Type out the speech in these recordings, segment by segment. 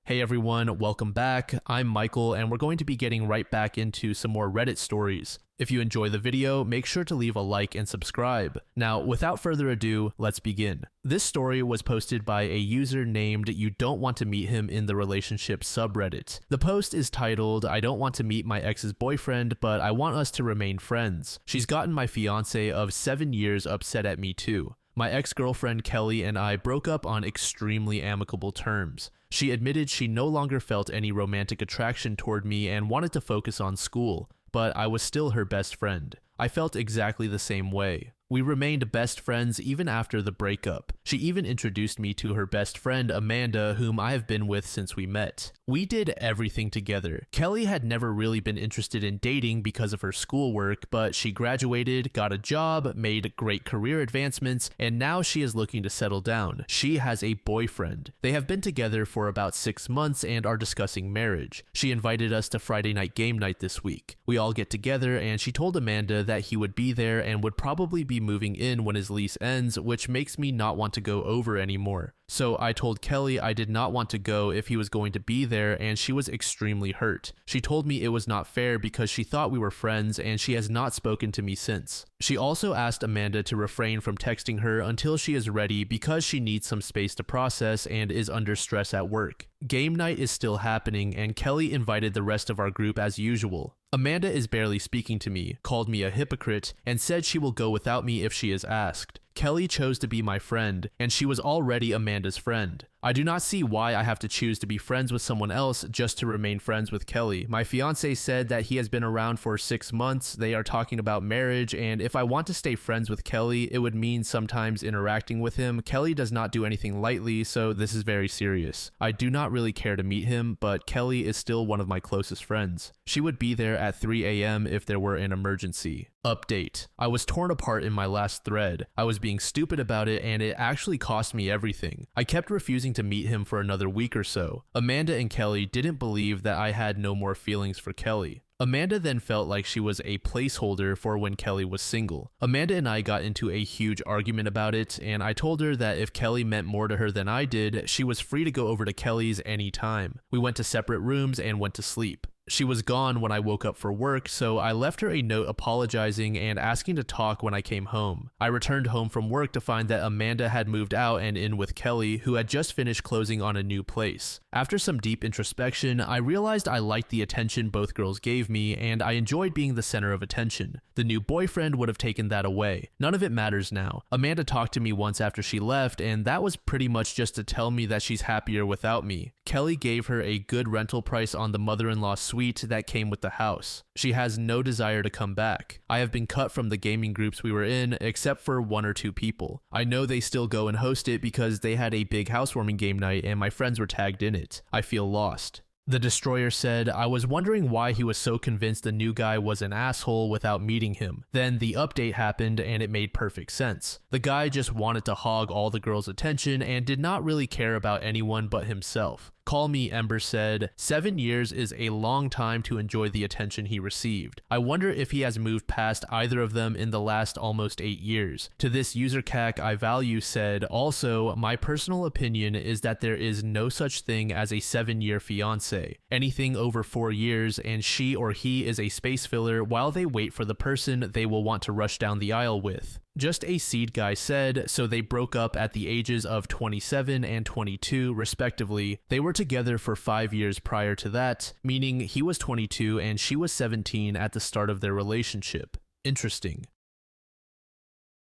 Hey everyone, welcome back. I'm Michael and we're going to be getting right back into some more Reddit stories. If you enjoy the video, make sure to leave a like and subscribe. Now, without further ado, let's begin. This story was posted by a user named You Don't Want to Meet Him in the Relationship subreddit. The post is titled, I don't want to meet my ex's boyfriend, but I want us to remain friends. She's gotten my fiance of 7 years upset at me too. My ex-girlfriend Kelly and I broke up on extremely amicable terms. She admitted she no longer felt any romantic attraction toward me and wanted to focus on school, but I was still her best friend. I felt exactly the same way. We remained best friends even after the breakup. She even introduced me to her best friend Amanda, whom I have been with since we met. We did everything together. Kelly had never really been interested in dating because of her schoolwork, but she graduated, got a job, made great career advancements, and now she is looking to settle down. She has a boyfriend. They have been together for about 6 months and are discussing marriage. She invited us to Friday night game night this week. We all get together and she told Amanda that he would be there and would probably be moving in when his lease ends, which makes me not want to go over anymore. So I told Kelly I did not want to go if he was going to be there, and she was extremely hurt. She told me it was not fair because she thought we were friends and she has not spoken to me since. She also asked Amanda to refrain from texting her until she is ready because she needs some space to process and is under stress at work. Game night is still happening and Kelly invited the rest of our group as usual. Amanda is barely speaking to me, called me a hypocrite, and said she will go without me if she is asked. Kelly chose to be my friend, and she was already Amanda's friend. I do not see why I have to choose to be friends with someone else just to remain friends with Kelly. My fiance said that he has been around for 6 months, they are talking about marriage, and if I want to stay friends with Kelly, it would mean sometimes interacting with him. Kelly does not do anything lightly, so this is very serious. I do not really care to meet him, but Kelly is still one of my closest friends. She would be there at 3 a.m. if there were an emergency. Update. I was torn apart in my last thread. I was being stupid about it and it actually cost me everything. I kept refusing to meet him for another week or so. Amanda and Kelly didn't believe that I had no more feelings for Kelly. Amanda then felt like she was a placeholder for when Kelly was single. Amanda and I got into a huge argument about it, and I told her that if Kelly meant more to her than I did, she was free to go over to Kelly's anytime. We went to separate rooms and went to sleep. She was gone when I woke up for work, so I left her a note apologizing and asking to talk when I came home. I returned home from work to find that Amanda had moved out and in with Kelly, who had just finished closing on a new place. After some deep introspection, I realized I liked the attention both girls gave me, and I enjoyed being the center of attention. The new boyfriend would have taken that away. None of it matters now. Amanda talked to me once after she left, and that was pretty much just to tell me that she's happier without me. Kelly gave her a good rental price on the mother-in-law suite that came with the house. She has no desire to come back. I have been cut from the gaming groups we were in, except for 1 or 2 people. I know they still go and host it because they had a big housewarming game night and my friends were tagged in it. I feel lost. The Destroyer said, I was wondering why he was so convinced the new guy was an asshole without meeting him. Then the update happened and it made perfect sense. The guy just wanted to hog all the girls' attention and did not really care about anyone but himself. Call Me Ember said, 7 years is a long time to enjoy the attention he received. I wonder if he has moved past either of them in the last almost 8 years. To this user CAC I value said, also, my personal opinion is that there is no such thing as a 7-year fiance. Anything over 4 years and she or he is a space filler while they wait for the person they will want to rush down the aisle with. Just a Seed guy said, so they broke up at the ages of 27 and 22 respectively. They were together for 5 years prior to that, meaning he was 22 and she was 17 at the start of their relationship. Interesting.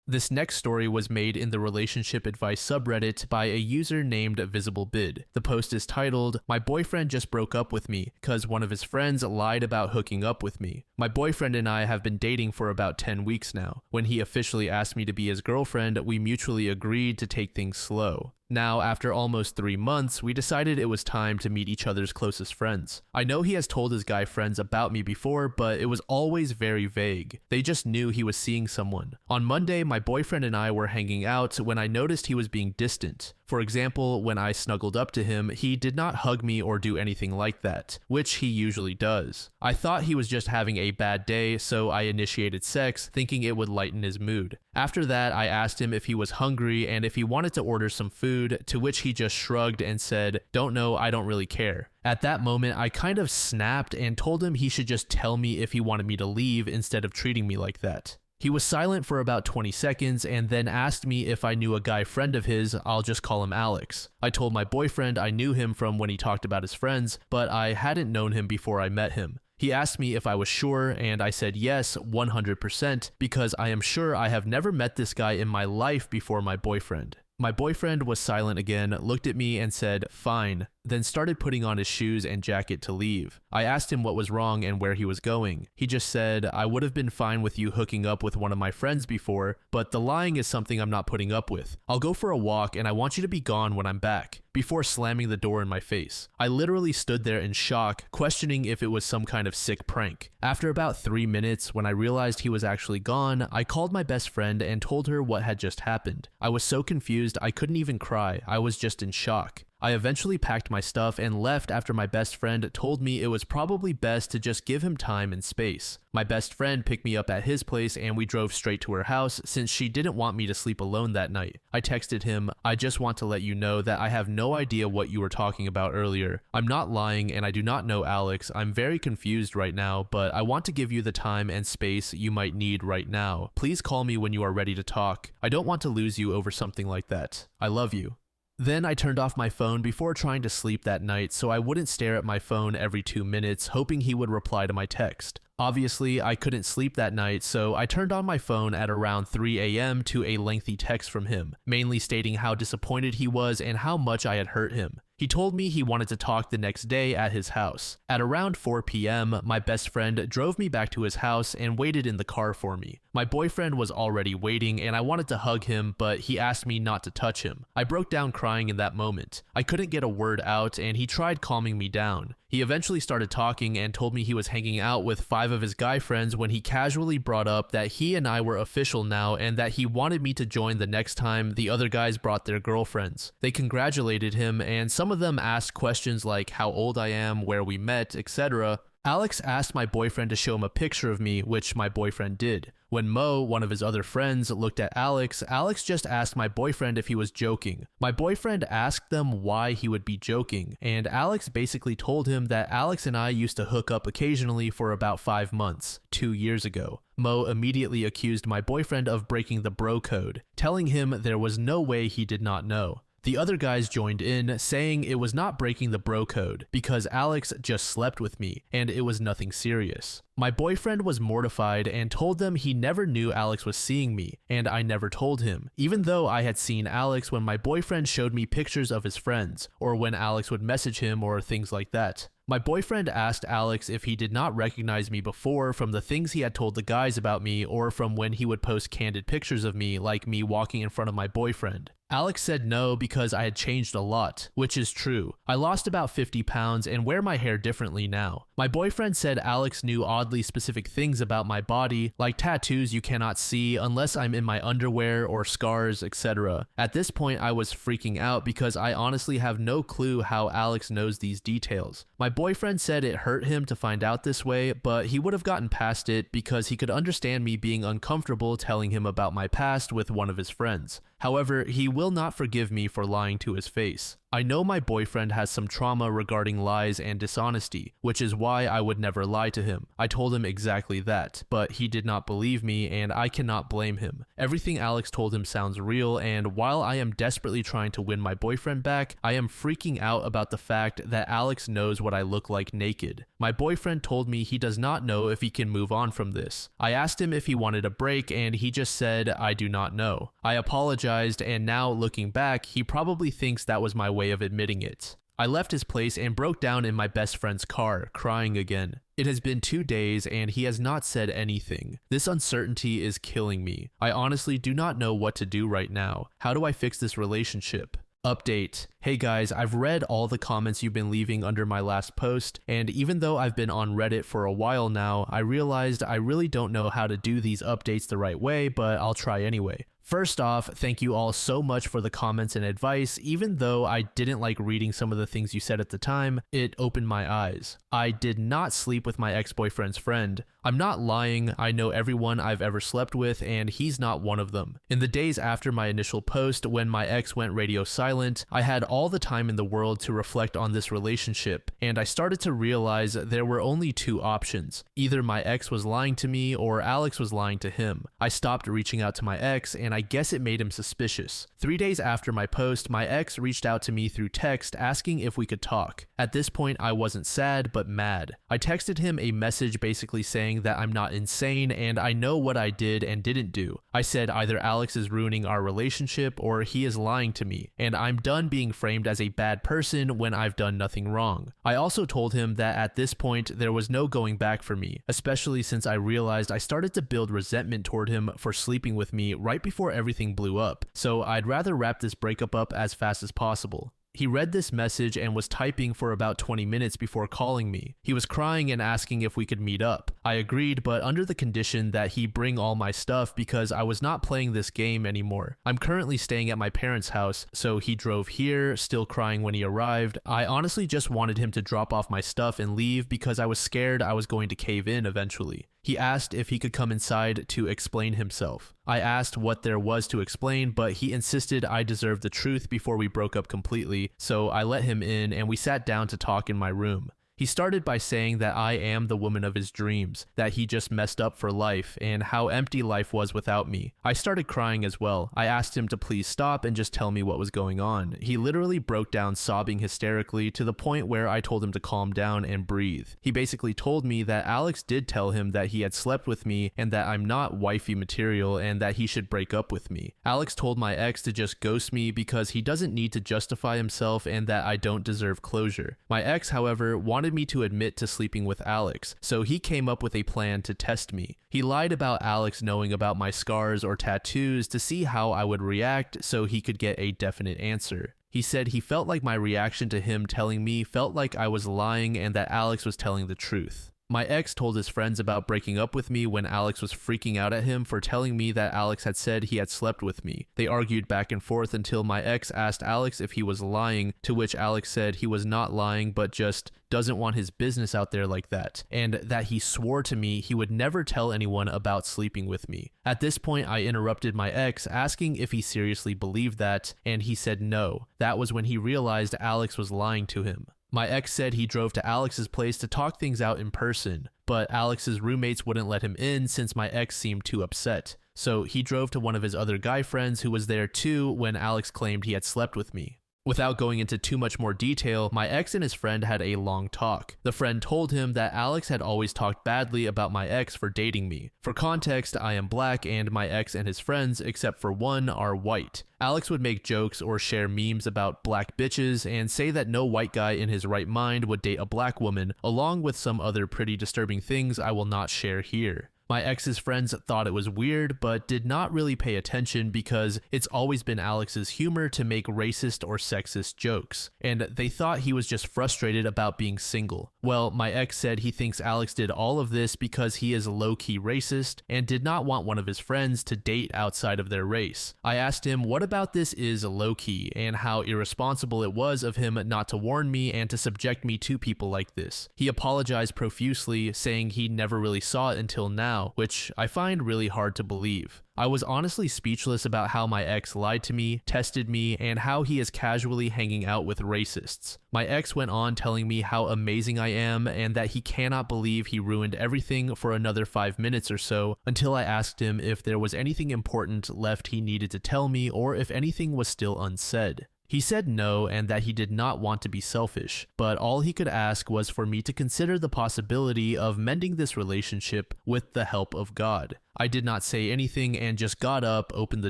This next story was made in the relationship advice subreddit by a user named VisibleBid. The post is titled, My boyfriend just broke up with me cause one of his friends lied about hooking up with me. My boyfriend and I have been dating for about 10 weeks now. When he officially asked me to be his girlfriend, we mutually agreed to take things slow. Now, after almost 3 months, we decided it was time to meet each other's closest friends. I know he has told his guy friends about me before, but it was always very vague. They just knew he was seeing someone. On Monday, my boyfriend and I were hanging out when I noticed he was being distant. For example, when I snuggled up to him, he did not hug me or do anything like that, which he usually does. I thought he was just having a bad day, so I initiated sex, thinking it would lighten his mood. After that, I asked him if he was hungry and if he wanted to order some food, to which he just shrugged and said, "Don't know, I don't really care." At that moment, I kind of snapped and told him he should just tell me if he wanted me to leave instead of treating me like that. He was silent for about 20 seconds and then asked me if I knew a guy friend of his, I'll just call him Alex. I told my boyfriend I knew him from when he talked about his friends, but I hadn't known him before I met him. He asked me if I was sure, and I said yes, 100%, because I am sure I have never met this guy in my life before my boyfriend. My boyfriend was silent again, looked at me and said, "Fine," then started putting on his shoes and jacket to leave. I asked him what was wrong and where he was going. He just said, "I would have been fine with you hooking up with one of my friends before, but the lying is something I'm not putting up with. I'll go for a walk and I want you to be gone when I'm back," before slamming the door in my face. I literally stood there in shock, questioning if it was some kind of sick prank. After about 3 minutes, when I realized he was actually gone, I called my best friend and told her what had just happened. I was so confused I couldn't even cry, I was just in shock. I eventually packed my stuff and left after my best friend told me it was probably best to just give him time and space. My best friend picked me up at his place and we drove straight to her house since she didn't want me to sleep alone that night. I texted him, "I just want to let you know that I have no idea what you were talking about earlier. I'm not lying and I do not know Alex. I'm very confused right now, but I want to give you the time and space you might need right now. Please call me when you are ready to talk. I don't want to lose you over something like that. I love you." Then I turned off my phone before trying to sleep that night so I wouldn't stare at my phone every 2 minutes, hoping he would reply to my text. Obviously, I couldn't sleep that night, so I turned on my phone at around 3 a.m. to a lengthy text from him, mainly stating how disappointed he was and how much I had hurt him. He told me he wanted to talk the next day at his house. At around 4 p.m., my best friend drove me back to his house and waited in the car for me. My boyfriend was already waiting and I wanted to hug him, but he asked me not to touch him. I broke down crying in that moment. I couldn't get a word out and he tried calming me down. He eventually started talking and told me he was hanging out with 5 of his guy friends when he casually brought up that he and I were official now and that he wanted me to join the next time the other guys brought their girlfriends. They congratulated him and some of them asked questions like how old I am, where we met, etc. Alex asked my boyfriend to show him a picture of me, which my boyfriend did. When Mo, one of his other friends, looked at Alex just asked my boyfriend if he was joking. My boyfriend asked them why he would be joking, and Alex basically told him that Alex and I used to hook up occasionally for about 5 months, 2 years ago. Mo immediately accused my boyfriend of breaking the bro code, telling him there was no way he did not know. The other guys joined in, saying it was not breaking the bro code because Alex just slept with me and it was nothing serious. My boyfriend was mortified and told them he never knew Alex was seeing me, and I never told him, even though I had seen Alex when my boyfriend showed me pictures of his friends, or when Alex would message him or things like that. My boyfriend asked Alex if he did not recognize me before from the things he had told the guys about me or from when he would post candid pictures of me, like me walking in front of my boyfriend. Alex said no because I had changed a lot, which is true. I lost about 50 pounds and wear my hair differently now. My boyfriend said Alex knew oddly specific things about my body, like tattoos you cannot see unless I'm in my underwear or scars, etc. At this point, I was freaking out because I honestly have no clue how Alex knows these details. My boyfriend said it hurt him to find out this way, but he would have gotten past it because he could understand me being uncomfortable telling him about my past with one of his friends. However, he will not forgive me for lying to his face. I know my boyfriend has some trauma regarding lies and dishonesty, which is why I would never lie to him. I told him exactly that, but he did not believe me and I cannot blame him. Everything Alex told him sounds real, and while I am desperately trying to win my boyfriend back, I am freaking out about the fact that Alex knows what I look like naked. My boyfriend told me he does not know if he can move on from this. I asked him if he wanted a break and he just said, "I do not know." I apologized, and now looking back, he probably thinks that was my way of admitting it. I left his place and broke down in my best friend's car, crying again. It has been 2 days and he has not said anything. This uncertainty is killing me. I honestly do not know what to do right now. How do I fix this relationship? Update. Hey guys, I've read all the comments you've been leaving under my last post, and even though I've been on Reddit for a while now, I realized I really don't know how to do these updates the right way, but I'll try anyway. First off, thank you all so much for the comments and advice. Even though I didn't like reading some of the things you said at the time, it opened my eyes. I did not sleep with my ex-boyfriend's friend. I'm not lying, I know everyone I've ever slept with and he's not one of them. In the days after my initial post, when my ex went radio silent, I had all the time in the world to reflect on this relationship, and I started to realize there were only two options. Either my ex was lying to me or Alex was lying to him. I stopped reaching out to my ex and I guess it made him suspicious. 3 days after my post, my ex reached out to me through text asking if we could talk. At this point, I wasn't sad, but mad. I texted him a message basically saying that I'm not insane and I know what I did and didn't do. I said either Alex is ruining our relationship or he is lying to me, and I'm done being framed as a bad person when I've done nothing wrong. I also told him that at this point there was no going back for me, especially since I realized I started to build resentment toward him for sleeping with me right before everything blew up, so I'd rather wrap this breakup up as fast as possible. He read this message and was typing for about 20 minutes before calling me. He was crying and asking if we could meet up. I agreed, but under the condition that he bring all my stuff because I was not playing this game anymore. I'm currently staying at my parents' house, so he drove here, still crying when he arrived. I honestly just wanted him to drop off my stuff and leave because I was scared I was going to cave in eventually. He asked if he could come inside to explain himself. I asked what there was to explain, but he insisted I deserved the truth before we broke up completely, so I let him in and we sat down to talk in my room. He started by saying that I am the woman of his dreams, that he just messed up for life, and how empty life was without me. I started crying as well. I asked him to please stop and just tell me what was going on. He literally broke down sobbing hysterically to the point where I told him to calm down and breathe. He basically told me that Alex did tell him that he had slept with me and that I'm not wifey material and that he should break up with me. Alex told my ex to just ghost me because he doesn't need to justify himself and that I don't deserve closure. My ex, however, wanted me to admit to sleeping with Alex, so he came up with a plan to test me. He lied about Alex knowing about my scars or tattoos to see how I would react so he could get a definite answer. He said he felt like my reaction to him telling me felt like I was lying and that Alex was telling the truth. My ex told his friends about breaking up with me when Alex was freaking out at him for telling me that Alex had said he had slept with me. They argued back and forth until my ex asked Alex if he was lying, to which Alex said he was not lying but just doesn't want his business out there like that, and that he swore to me he would never tell anyone about sleeping with me. At this point, I interrupted my ex, asking if he seriously believed that, and he said no. That was when he realized Alex was lying to him. My ex said he drove to Alex's place to talk things out in person, but Alex's roommates wouldn't let him in since my ex seemed too upset. So he drove to one of his other guy friends who was there too when Alex claimed he had slept with me. Without going into too much more detail, my ex and his friend had a long talk. The friend told him that Alex had always talked badly about my ex for dating me. For context, I am black and my ex and his friends, except for one, are white. Alex would make jokes or share memes about black bitches and say that no white guy in his right mind would date a black woman, along with some other pretty disturbing things I will not share here. My ex's friends thought it was weird, but did not really pay attention because it's always been Alex's humor to make racist or sexist jokes, and they thought he was just frustrated about being single. Well, my ex said he thinks Alex did all of this because he is low-key racist and did not want one of his friends to date outside of their race. I asked him what about this is low-key and how irresponsible it was of him not to warn me and to subject me to people like this. He apologized profusely, saying he never really saw it until now, which I find really hard to believe. I was honestly speechless about how my ex lied to me, tested me, and how he is casually hanging out with racists. My ex went on telling me how amazing I am and that he cannot believe he ruined everything for another 5 minutes or so until I asked him if there was anything important left he needed to tell me or if anything was still unsaid. He said no and that he did not want to be selfish, but all he could ask was for me to consider the possibility of mending this relationship with the help of God. I did not say anything and just got up, opened the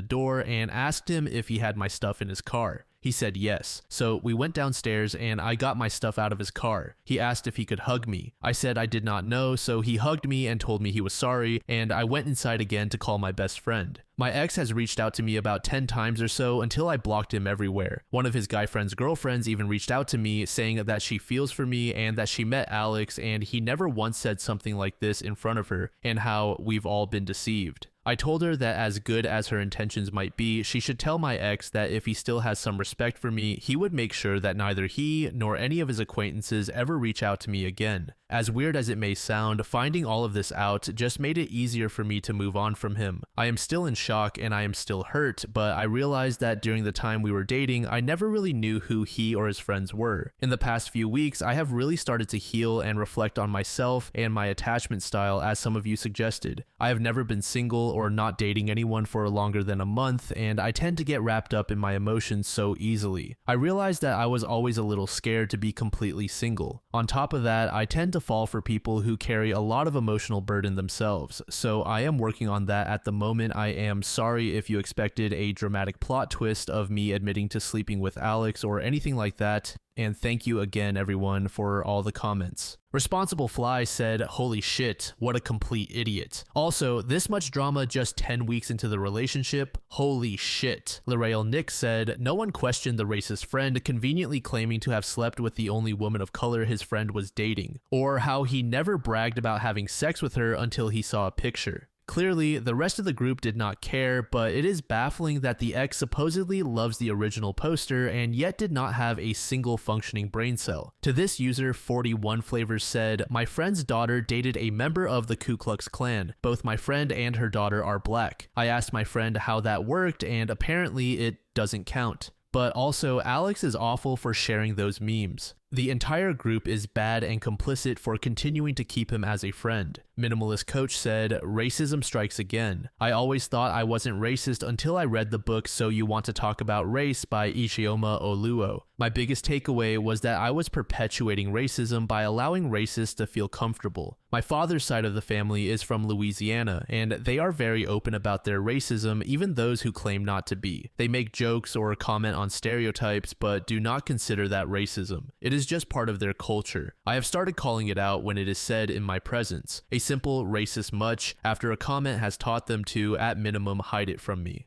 door, and asked him if he had my stuff in his car. He said yes. So we went downstairs and I got my stuff out of his car. He asked if he could hug me. I said I did not know, so he hugged me and told me he was sorry, and I went inside again to call my best friend. My ex has reached out to me about 10 times or so until I blocked him everywhere. One of his guy friend's girlfriends even reached out to me saying that she feels for me and that she met Alex and he never once said something like this in front of her and how we've all been deceived. I told her that as good as her intentions might be, she should tell my ex that if he still has some respect for me, he would make sure that neither he nor any of his acquaintances ever reach out to me again. As weird as it may sound, finding all of this out just made it easier for me to move on from him. I am still in shock and I am still hurt, but I realized that during the time we were dating, I never really knew who he or his friends were. In the past few weeks, I have really started to heal and reflect on myself and my attachment style, as some of you suggested. I have never been single or not dating anyone for longer than a month, and I tend to get wrapped up in my emotions so easily. I realized that I was always a little scared to be completely single. On top of that, I tend to fall for people who carry a lot of emotional burden themselves, so I am working on that at the moment. I am sorry if you expected a dramatic plot twist of me admitting to sleeping with Alex or anything like that, and thank you again everyone for all the comments. Responsible Fly said, "Holy shit, what a complete idiot." Also, this much drama just 10 weeks into the relationship? Holy shit. L'Oreal Nick said, "No one questioned the racist friend conveniently claiming to have slept with the only woman of color his friend was dating, or how he never bragged about having sex with her until he saw a picture." Clearly, the rest of the group did not care, but it is baffling that the ex supposedly loves the original poster and yet did not have a single functioning brain cell. To this user, 41 Flavors said, "My friend's daughter dated a member of the Ku Klux Klan. Both my friend and her daughter are black. I asked my friend how that worked, and apparently it doesn't count. But also, Alex is awful for sharing those memes. The entire group is bad and complicit for continuing to keep him as a friend." Minimalist Coach said, "Racism strikes again. I always thought I wasn't racist until I read the book So You Want to Talk About Race by Ijeoma Oluo. My biggest takeaway was that I was perpetuating racism by allowing racists to feel comfortable. My father's side of the family is from Louisiana, and they are very open about their racism, even those who claim not to be. They make jokes or comment on stereotypes, but do not consider that racism. It is just part of their culture. I have started calling it out when it is said in my presence. A simple racist much after a comment has taught them to, at minimum, hide it from me."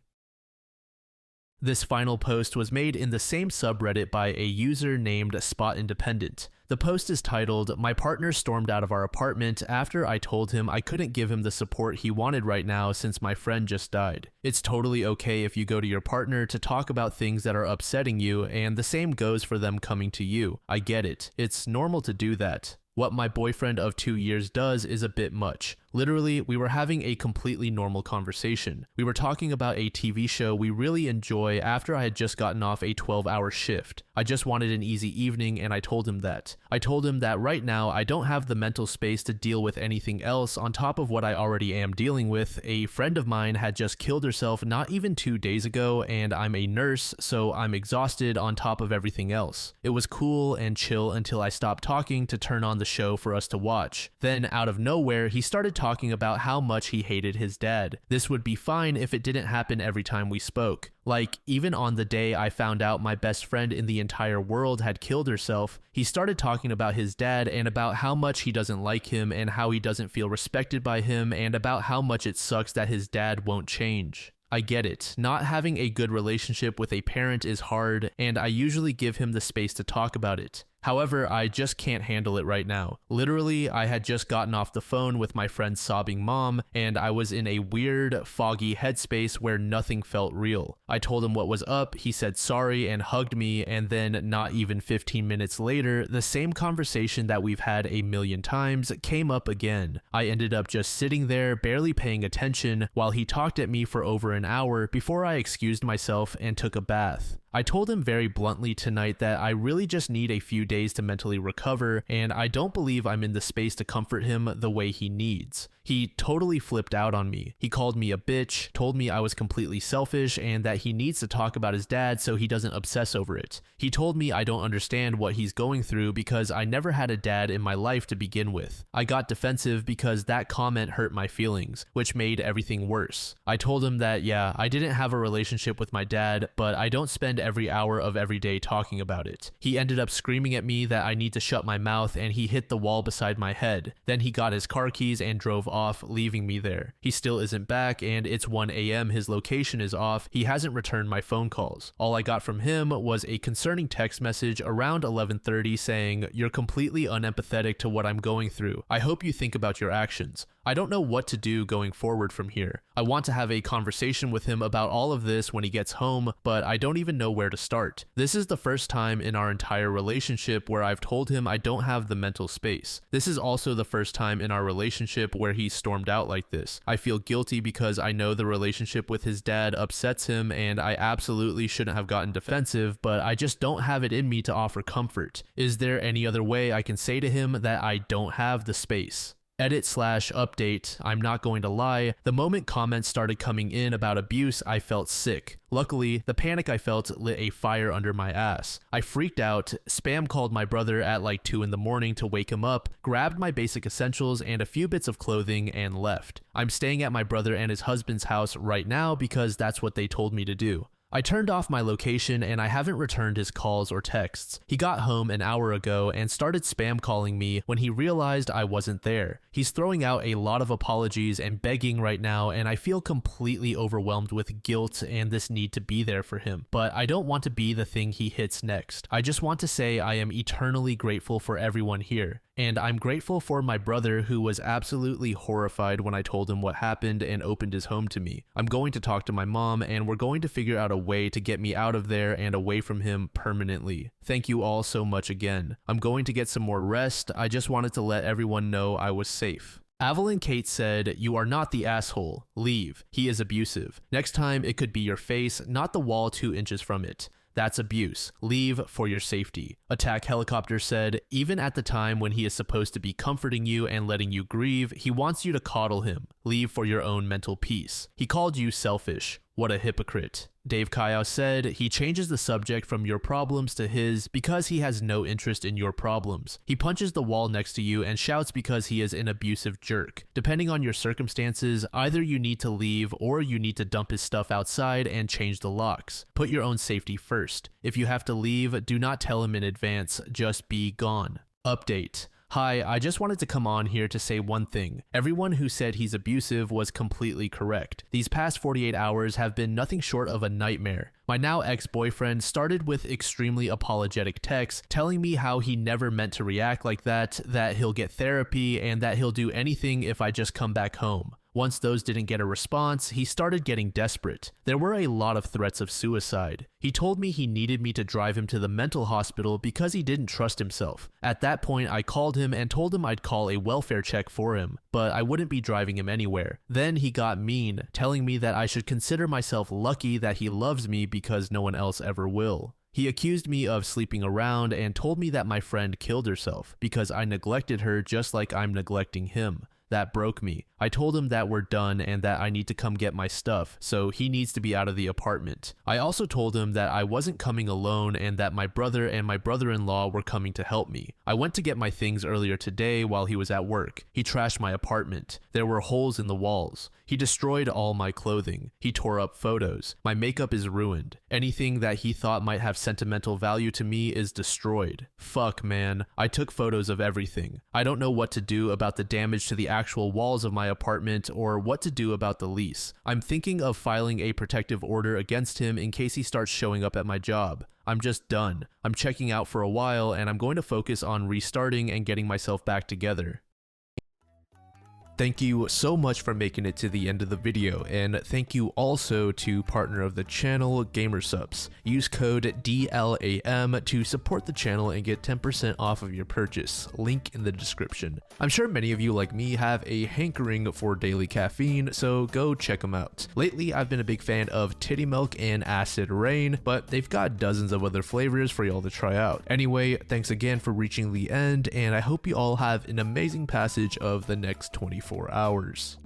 This final post was made in the same subreddit by a user named Spot Independent. The post is titled, "My partner stormed out of our apartment after I told him I couldn't give him the support he wanted right now since my friend just died. It's totally okay if you go to your partner to talk about things that are upsetting you, and the same goes for them coming to you. I get it. It's normal to do that. What my boyfriend of 2 years does is a bit much. Literally, we were having a completely normal conversation. We were talking about a TV show we really enjoy after I had just gotten off a 12-hour shift. I just wanted an easy evening and I told him that. I told him that right now I don't have the mental space to deal with anything else on top of what I already am dealing with. A friend of mine had just killed herself not even 2 days ago, and I'm a nurse, so I'm exhausted on top of everything else. It was cool and chill until I stopped talking to turn on the show for us to watch. Then out of nowhere, he started talking about how much he hated his dad. This would be fine if it didn't happen every time we spoke. Like, even on the day I found out my best friend in the entire world had killed herself, he started talking about his dad and about how much he doesn't like him and how he doesn't feel respected by him and about how much it sucks that his dad won't change. I get it. Not having a good relationship with a parent is hard, and I usually give him the space to talk about it. However, I just can't handle it right now. Literally, I had just gotten off the phone with my friend's sobbing mom, and I was in a weird, foggy headspace where nothing felt real. I told him what was up, he said sorry and hugged me, and then not even 15 minutes later, the same conversation that we've had a million times came up again. I ended up just sitting there, barely paying attention, while he talked at me for over an hour before I excused myself and took a bath. I told him very bluntly tonight that I really just need a few days to mentally recover, and I don't believe I'm in the space to comfort him the way he needs. He totally flipped out on me. He called me a bitch, told me I was completely selfish, and that he needs to talk about his dad so he doesn't obsess over it. He told me I don't understand what he's going through because I never had a dad in my life to begin with. I got defensive because that comment hurt my feelings, which made everything worse. I told him that, yeah, I didn't have a relationship with my dad, but I don't spend every hour of every day talking about it. He ended up screaming at me that I need to shut my mouth, and he hit the wall beside my head. Then he got his car keys and drove off, leaving me there. He still isn't back, and it's 1 a.m. His location is off. He hasn't returned my phone calls. All I got from him was a concerning text message around 11:30 saying, "You're completely unempathetic to what I'm going through. I hope you think about your actions. I don't know what to do going forward from here. I want to have a conversation with him about all of this when he gets home, but I don't even know where to start. This is the first time in our entire relationship where I've told him I don't have the mental space. This is also the first time in our relationship where he stormed out like this. I feel guilty because I know the relationship with his dad upsets him and I absolutely shouldn't have gotten defensive, but I just don't have it in me to offer comfort. Is there any other way I can say to him that I don't have the space? Edit/update, I'm not going to lie, the moment comments started coming in about abuse, I felt sick. Luckily, the panic I felt lit a fire under my ass. I freaked out, spam called my brother at like 2 in the morning to wake him up, grabbed my basic essentials and a few bits of clothing and left. I'm staying at my brother and his husband's house right now because that's what they told me to do. I turned off my location and I haven't returned his calls or texts. He got home an hour ago and started spam calling me when he realized I wasn't there. He's throwing out a lot of apologies and begging right now, and I feel completely overwhelmed with guilt and this need to be there for him. But I don't want to be the thing he hits next. I just want to say I am eternally grateful for everyone here. And I'm grateful for my brother who was absolutely horrified when I told him what happened and opened his home to me. I'm going to talk to my mom and we're going to figure out a way to get me out of there and away from him permanently. Thank you all so much again. I'm going to get some more rest. I just wanted to let everyone know I was safe. Avalon Kate said, "You are not the asshole. Leave. He is abusive. Next time it could be your face, not the wall 2 inches from it. That's abuse. Leave for your safety." Attack Helicopter said, "Even at the time when he is supposed to be comforting you and letting you grieve, he wants you to coddle him. Leave for your own mental peace. He called you selfish. What a hypocrite." Dave Kayao said, "He changes the subject from your problems to his because he has no interest in your problems. He punches the wall next to you and shouts because he is an abusive jerk. Depending on your circumstances, either you need to leave or you need to dump his stuff outside and change the locks. Put your own safety first. If you have to leave, do not tell him in advance, just be gone." Update. Hi, I just wanted to come on here to say one thing. Everyone who said he's abusive was completely correct. These past 48 hours have been nothing short of a nightmare. My now ex-boyfriend started with extremely apologetic texts telling me how he never meant to react like that he'll get therapy, and that he'll do anything if I just come back home. Once those didn't get a response, he started getting desperate. There were a lot of threats of suicide. He told me he needed me to drive him to the mental hospital because he didn't trust himself. At that point, I called him and told him I'd call a welfare check for him, but I wouldn't be driving him anywhere. Then he got mean, telling me that I should consider myself lucky that he loves me because no one else ever will. He accused me of sleeping around and told me that my friend killed herself because I neglected her just like I'm neglecting him. That broke me. I told him that we're done and that I need to come get my stuff, so he needs to be out of the apartment. I also told him that I wasn't coming alone and that my brother and my brother-in-law were coming to help me. I went to get my things earlier today while he was at work. He trashed my apartment. There were holes in the walls. He destroyed all my clothing. He tore up photos. My makeup is ruined. Anything that he thought might have sentimental value to me is destroyed. Fuck, man. I took photos of everything. I don't know what to do about the damage to the actual walls of my apartment or what to do about the lease. I'm thinking of filing a protective order against him in case he starts showing up at my job. I'm just done. I'm checking out for a while and I'm going to focus on restarting and getting myself back together. Thank you so much for making it to the end of the video, and thank you also to partner of the channel, Gamersubs. Use code DLAM to support the channel and get 10% off of your purchase, link in the description. I'm sure many of you like me have a hankering for daily caffeine, so go check them out. Lately, I've been a big fan of Titty Milk and Acid Rain, but they've got dozens of other flavors for y'all to try out. Anyway, thanks again for reaching the end, and I hope you all have an amazing passage of the next 24 hours.